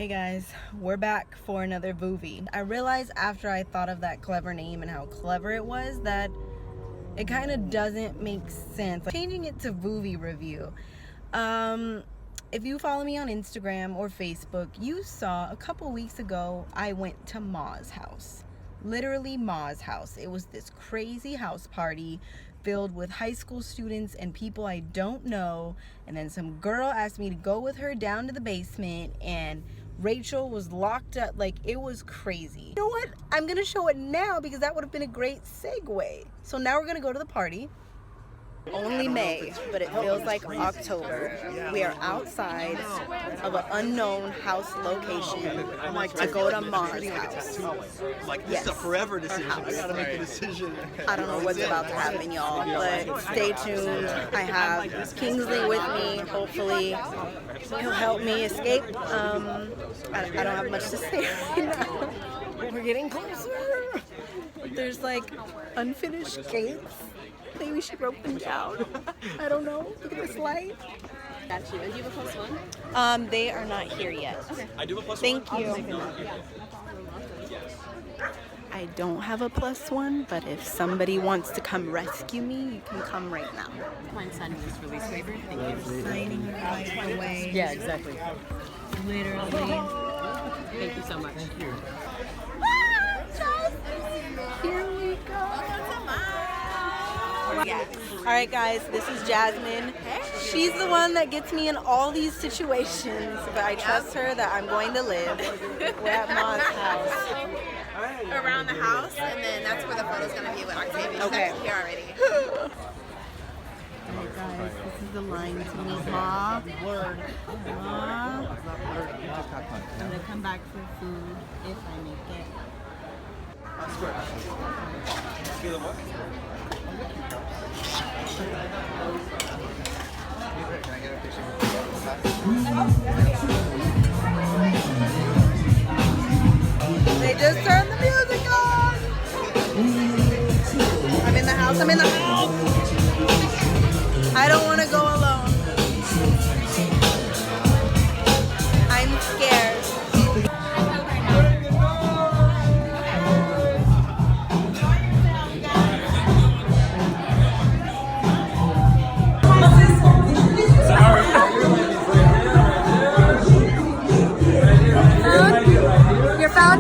Hey guys, we're back for another movie. I realized after I thought of that clever name and how clever it was that it kind of doesn't make sense. Like, changing it to Voovie Review. If you follow me on Instagram or Facebook, you saw a couple weeks ago I went to Ma's house. Literally Ma's house. It was this crazy house party filled with high school students and people I don't know, and then some girl asked me to go with her down to the basement, and Rachel was locked up. Like, it was crazy. You know what? I'm gonna show it now because that would have been a great segue. So now we're gonna go to the party. Only May, but it feels like October. We are outside of an unknown house location to go to Ma's house. This is a forever decision. I gotta make a decision. I don't know what's about to happen, y'all, but stay tuned. I have Kingsley with me. Hopefully he'll help me escape. I don't have much to say right now. We're getting closer. There's like unfinished gates. Maybe she broke them down. I don't know. Look at this light. Got you. And do you have a plus one? They are not here yet. Okay. I do have a plus Thank one. you. I don't have a plus one, but if somebody wants to come rescue me, you can come right now. Mind signing this release waiver? Thank you. Signing right away. Yeah, exactly. Literally. Thank you so much. Thank you. Here we go. Alright guys, this is Jasmine. She's the one that gets me in all these situations, but I trust her that I'm going to live. We're at Ma's house. Around the house, and then that's where the photo's gonna be with Octavia. Okay. She's here already. Alright guys, this is the line to meet Ma. Ma. I'm gonna come back for food if I make it. They just turned the music on. I'm in the house. I'm in the house. I don't want to go alone. I'm scared.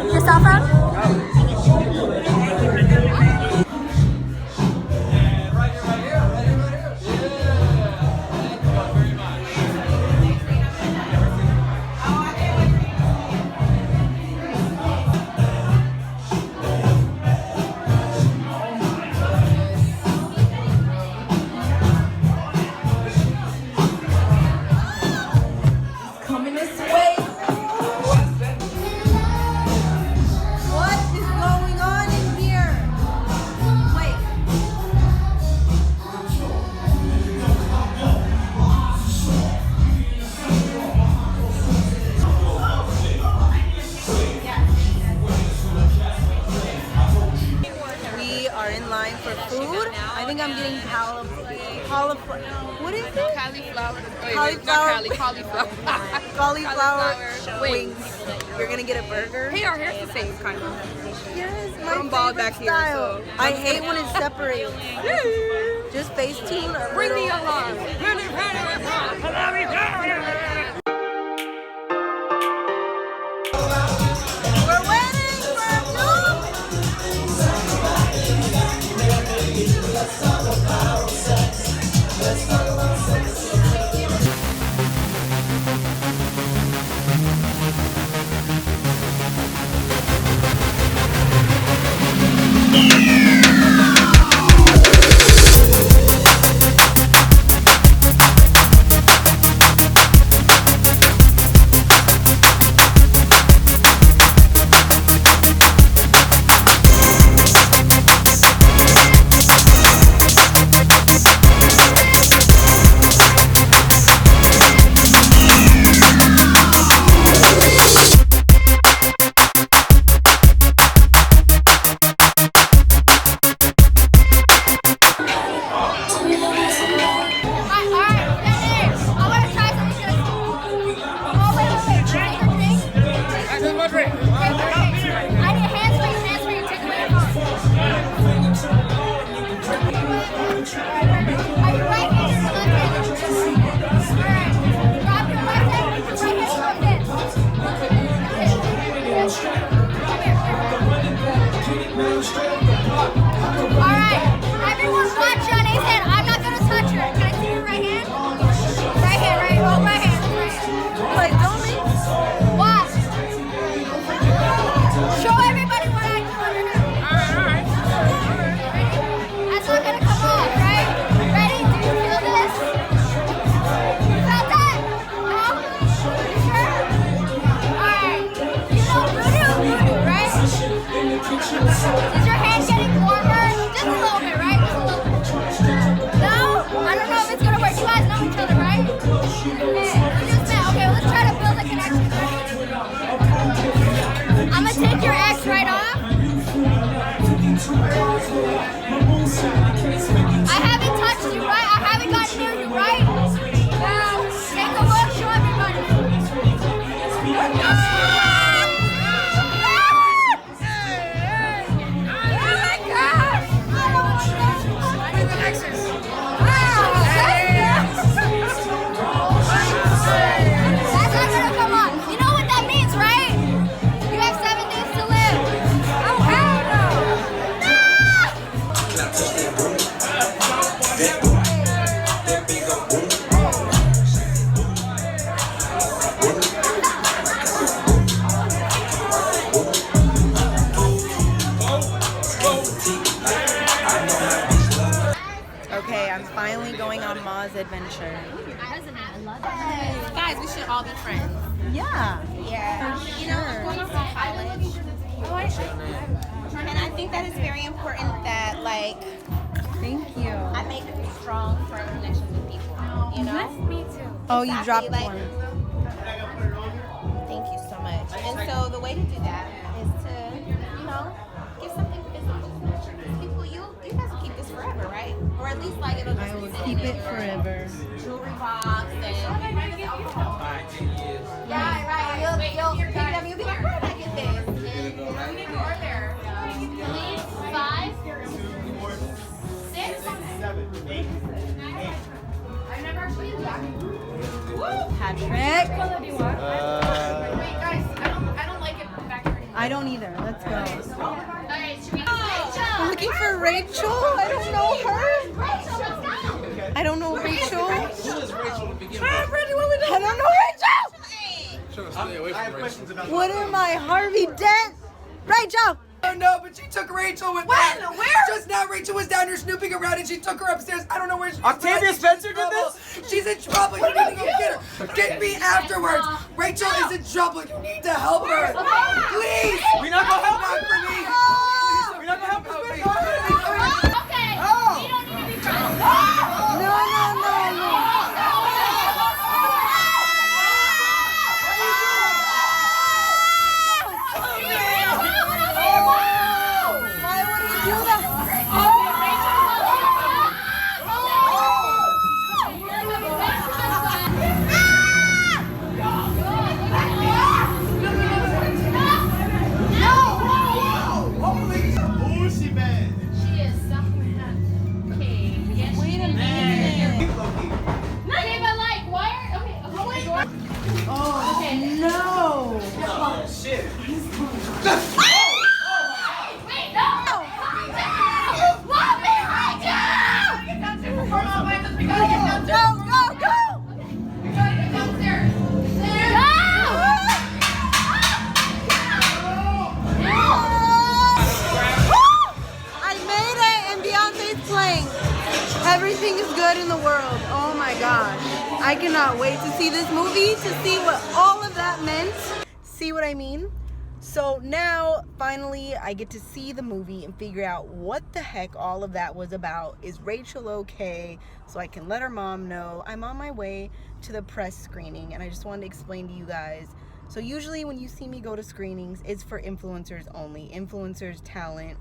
Your cell phone? Coming this way. What is going on in here? Wait. We are in line for food. I think I'm getting cauliflower. What is it? Cauliflower. Cauliflower wings. You're gonna get a burger. Hey, our hair's the same kind of. Here's my I'm bald favorite back here, style. so- I hate when it separates. Just Facetune a Bring little. me along. We're waiting for you. Is your hand getting warmer? Just a little bit, right? Just a little bit. No? I don't know if it's gonna work. You guys know each other, right? Okay. We just met. Okay, well, let's try to build a connection. I'm gonna take your X right off. I haven't touched you, right? I haven't gotten near you, right? Now, take a look, show everybody. Okay, I'm finally going on Ma's adventure. Guys, we should all be friends. Yeah. Yeah. You know, I'm going to college. And I think that it's very important that, like, Thank you. I make strong, firm connections with people. You know? Me too. Oh, you dropped like, one. Thank you so much. And so the way to do that is to, you know, give something physical. People, you guys will keep this forever, right? Or at least like it'll just I will sit keep in it your forever. jewelry box and yeah, right. You'll pick it up. You'll be like, where did I get this? And we didn't order. 5, 6, 7, 8. I've never actually done Patrick. Wait, guys, I don't like it back here anymore. I don't either. Let's go. Alright, should we I'm looking for Rachel. I don't know her. Rachel, let's go! I don't know Rachel. Who is Rachel to begin I don't know Rachel. I have questions about What am I, Harvey Dent? Rachel. Oh no, but she took Rachel with When? her. Where? Just now Rachel was down here snooping around and she took her upstairs. I don't know where she is. Octavia Spencer did this? She's in trouble. You need to go get her. Get me afterwards. Rachel is in trouble. You need to help her. Please. We not gonna help Not her. for me. We not gonna help her. Okay, we don't need to be friends. No. Why would he do that? Wait a minute. Okay, but like, why are okay, No. Shit. wait, no! Love me right now! Go. I made it and Beyonce's playing. Everything is good in the world. Oh my gosh. I cannot wait to see this movie, to see what all of that meant. See what I mean? So now, finally, I get to see the movie and figure out what the heck all of that was about. Is Rachel okay? So I can let her mom know. I'm on my way to the press screening, and I just wanted to explain to you guys. So usually when you see me go to screenings, it's for influencers only. Influencers, talent,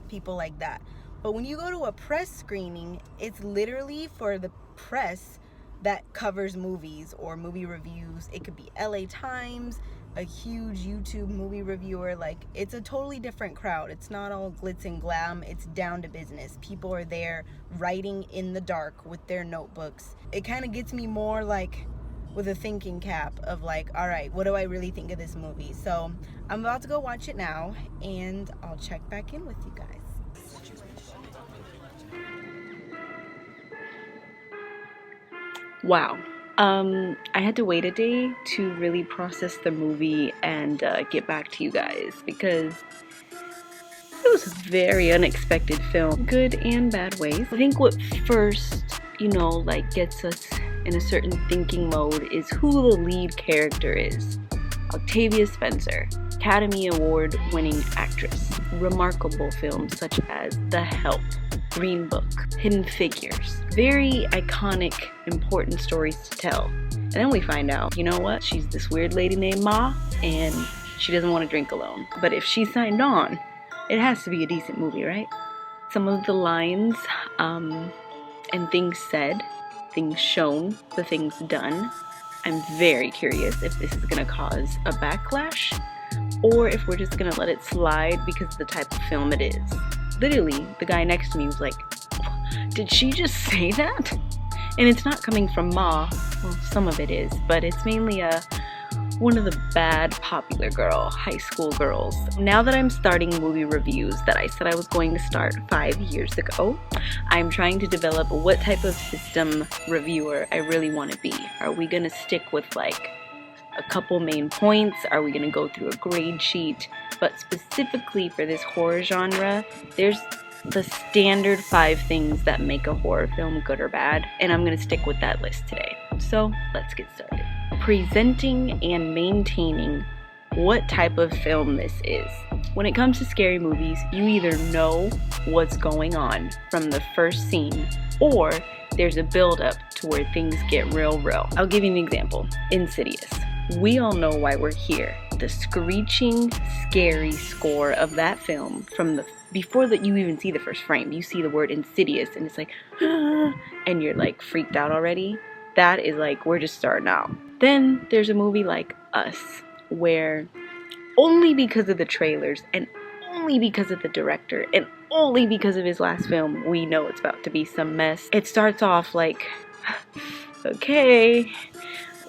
people like that. But when you go to a press screening, it's literally for the press that covers movies or movie reviews. It could be LA Times, a huge YouTube movie reviewer. Like, it's a totally different crowd. It's not all glitz and glam. It's down to business. People are there writing in the dark with their notebooks. It kind of gets me more like with a thinking cap of like, all right, what do I really think of this movie? So I'm about to go watch it now, and I'll check back in with you guys. Wow. I had to wait a day to really process the movie and get back to you guys because it was a very unexpected film, good and bad ways. I think what first, like gets us in a certain thinking mode is who the lead character is. Octavia Spencer, Academy Award winning actress. Remarkable films such as The Help, Green Book, Hidden Figures. Very iconic, important stories to tell. And then we find out, you know what? She's this weird lady named Ma, and she doesn't want to drink alone. But if she signed on, it has to be a decent movie, right? Some of the lines and things said, things shown, the things done. I'm very curious if this is going to cause a backlash or if we're just going to let it slide because of the type of film it is. Literally, the guy next to me was like, did she just say that? And it's not coming from Ma. Well, some of it is, but it's mainly one of the bad popular high school girls. Now that I'm starting movie reviews that I said I was going to start 5 years ago, I'm trying to develop what type of system reviewer I really want to be. Are we going to stick with like a couple main points? Are we going to go through a grade sheet? But specifically for this horror genre, there's the standard 5 things that make a horror film good or bad, and I'm going to stick with that list today. So let's get started. Presenting and maintaining what type of film this is. When it comes to scary movies, you either know what's going on from the first scene, or there's a build-up to where things get real. I'll give you an example. Insidious. We all know why we're here. The screeching, scary score of that film from before that you even see the first frame. You see the word insidious and it's like, and you're like freaked out already. That is like, we're just starting out. Then there's a movie like Us, where only because of the trailers and only because of the director and only because of his last film, we know it's about to be some mess. It starts off like, okay,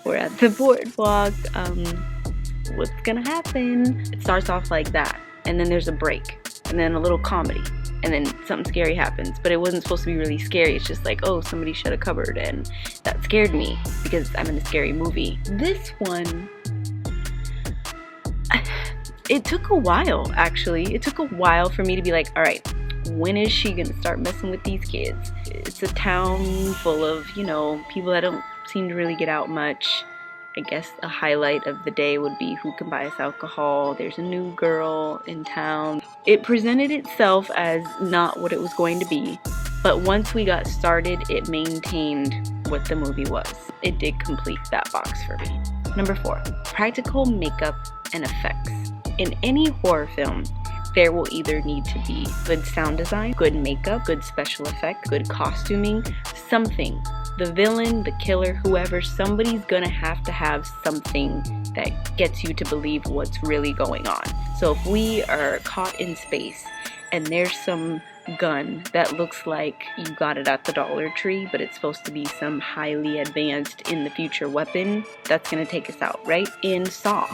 we're at the boardwalk, what's gonna happen? It starts off like that, and then there's a break, and then a little comedy, and then something scary happens, but it wasn't supposed to be really scary. It's just like, oh, somebody shut a cupboard, and that scared me because I'm in a scary movie. This one, it took a while, actually. It took a while for me to be like, all right, when is she gonna start messing with these kids? It's a town full of, you know, people that don't seem to really get out much. I guess a highlight of the day would be who can buy us alcohol. There's a new girl in town. It presented itself as not what it was going to be, but once we got started, it maintained what the movie was. It did complete that box for me. Number 4, practical makeup and effects. In any horror film, there will either need to be good sound design, good makeup, good special effects, good costuming, something. The villain, the killer, whoever, somebody's gonna have to have something that gets you to believe what's really going on. So if we are caught in space and there's some gun that looks like you got it at the Dollar Tree, but it's supposed to be some highly advanced in the future weapon, that's gonna take us out, right? In Saw,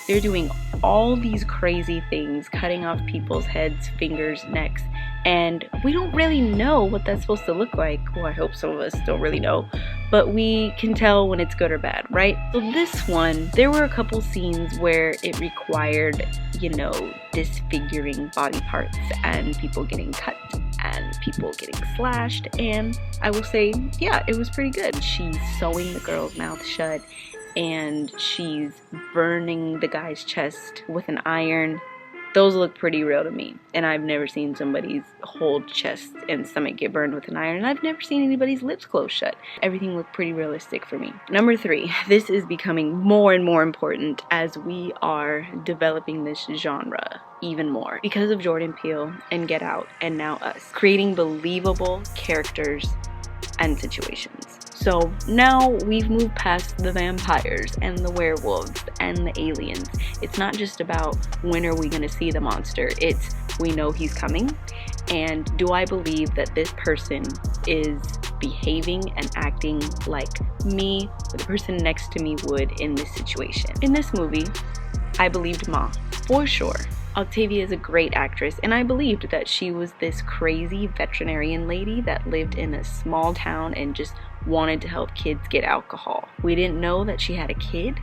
they're doing all these crazy things, cutting off people's heads, fingers, necks, and we don't really know what that's supposed to look like. Well, I hope some of us don't really know, but we can tell when it's good or bad, right? So this one, there were a couple scenes where it required, you know, disfiguring body parts and people getting cut and people getting slashed, and I will say, yeah, it was pretty good. She's sewing the girl's mouth shut and she's burning the guy's chest with an iron. Those look pretty real to me, and I've never seen somebody's whole chest and stomach get burned with an iron, and I've never seen anybody's lips close shut. Everything looked pretty realistic for me. Number 3, this is becoming more and more important as we are developing this genre even more because of Jordan Peele and Get Out and now Us, creating believable characters and situations. So now we've moved past the vampires and the werewolves and the aliens. It's not just about when are we going to see the monster. It's we know he's coming, and do I believe that this person is behaving and acting like me or the person next to me would in this situation. In this movie, I believed Ma, for sure. Octavia is a great actress, and I believed that she was this crazy veterinarian lady that lived in a small town and just wanted to help kids get alcohol. We didn't know that she had a kid.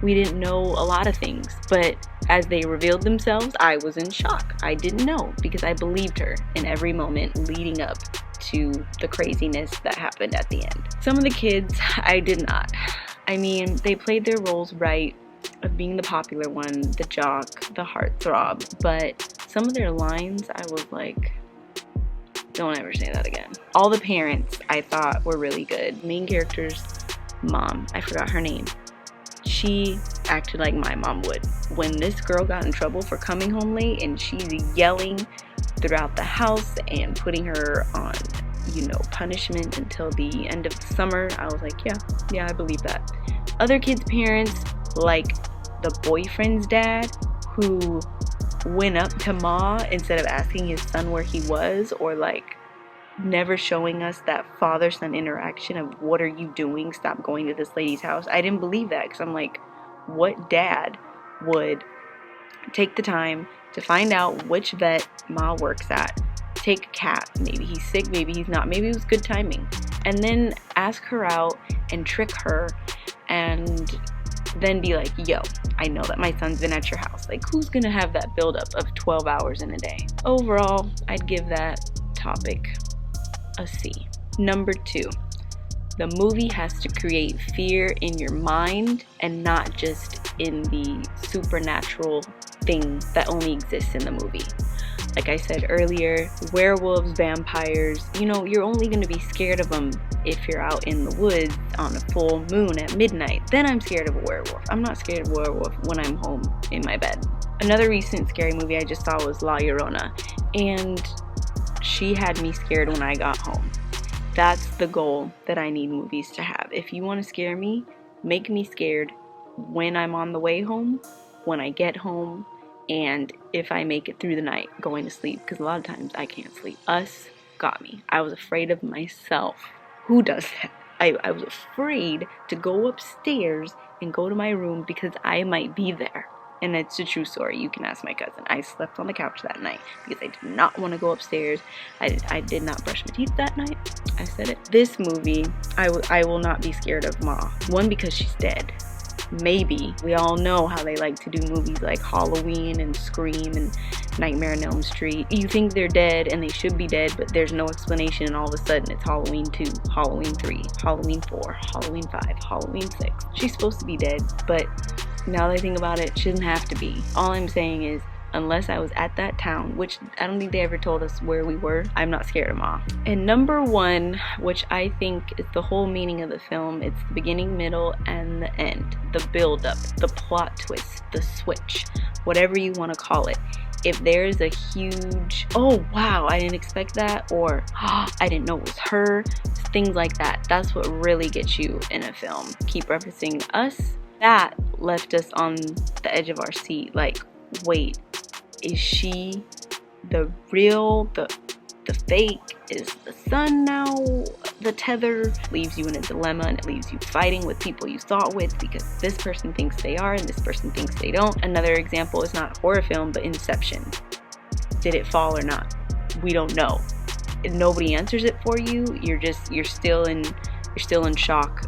We didn't know a lot of things, but as they revealed themselves, I was in shock. I didn't know because I believed her in every moment leading up to the craziness that happened at the end. Some of the kids, I did not. I mean, they played their roles right, of being the popular one, the jock, the heartthrob, but some of their lines, I was like, don't ever say that again. All the parents I thought were really good. Main character's mom, I forgot her name. She acted like my mom would. When this girl got in trouble for coming home late and she's yelling throughout the house and putting her on, you know, punishment until the end of the summer, I was like, yeah, I believe that. Other kids' parents, like the boyfriend's dad, who went up to Ma instead of asking his son where he was, or like never showing us that father-son interaction of what are you doing, stop going to this lady's house. I didn't believe that, because I'm like, what dad would take the time to find out which vet Ma works at, take a cat, maybe he's sick, maybe he's not, maybe it was good timing, and then ask her out and trick her and then be like, yo, I know that my son's been at your house. Like, who's gonna have that buildup of 12 hours in a day? Overall, I'd give that topic a C. Number 2, the movie has to create fear in your mind and not just in the supernatural thing that only exists in the movie. Like I said earlier, werewolves, vampires, you know, you're only going to be scared of them if you're out in the woods on a full moon at midnight. Then I'm scared of a werewolf. I'm not scared of a werewolf when I'm home in my bed. Another recent scary movie I just saw was La Llorona, and she had me scared when I got home. That's the goal that I need movies to have. If you want to scare me, make me scared when I'm on the way home, when I get home, and if I make it through the night going to sleep, because a lot of times I can't sleep. Us got me. I was afraid of myself. Who does that? I was afraid to go upstairs and go to my room because I might be there. And it's a true story. You can ask my cousin. I slept on the couch that night because I did not want to go upstairs. I did not brush my teeth that night. I said it. This movie, I will not be scared of Ma. One, because she's dead. Maybe. We all know how they like to do movies like Halloween and Scream and Nightmare on Elm Street. You think they're dead and they should be dead, but there's no explanation, and all of a sudden it's Halloween 2, Halloween 3, Halloween 4, Halloween 5, Halloween 6. She's supposed to be dead, but now that I think about it, shouldn't have to be. All I'm saying is, unless I was at that town, which I don't think they ever told us where we were, I'm not scared of Ma. And number 1, which I think is the whole meaning of the film, it's the beginning, middle, and the end. The build-up, the plot twist, the switch, whatever you want to call it. If there's a huge, oh wow, I didn't expect that, or oh, I didn't know it was her, things like that, that's what really gets you in a film. Keep referencing Us. That left us on the edge of our seat, like, wait, is she the real, the fake? Is the son now the tether? Leaves you in a dilemma, and it leaves you fighting with people you thought with, because this person thinks they are and this person thinks they don't. Another example is not a horror film, but Inception. Did it fall or not? We don't know. Nobody answers it for you. You're still in shock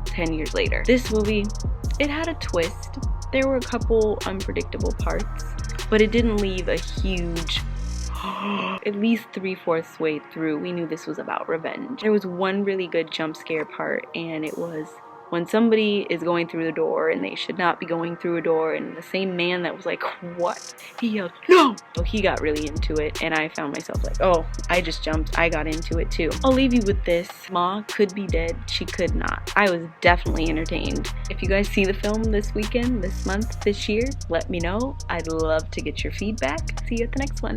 10 years later. This movie, it had a twist. There were a couple unpredictable parts, but it didn't leave a huge, at least 3/4 way through, we knew this was about revenge. There was one really good jump scare part, and it was when somebody is going through the door and they should not be going through a door, and the same man that was like, what? He yelled, no! So he got really into it, and I found myself like, oh, I just jumped. I got into it too. I'll leave you with this. Ma could be dead. She could not. I was definitely entertained. If you guys see the film this weekend, this month, this year, let me know. I'd love to get your feedback. See you at the next one.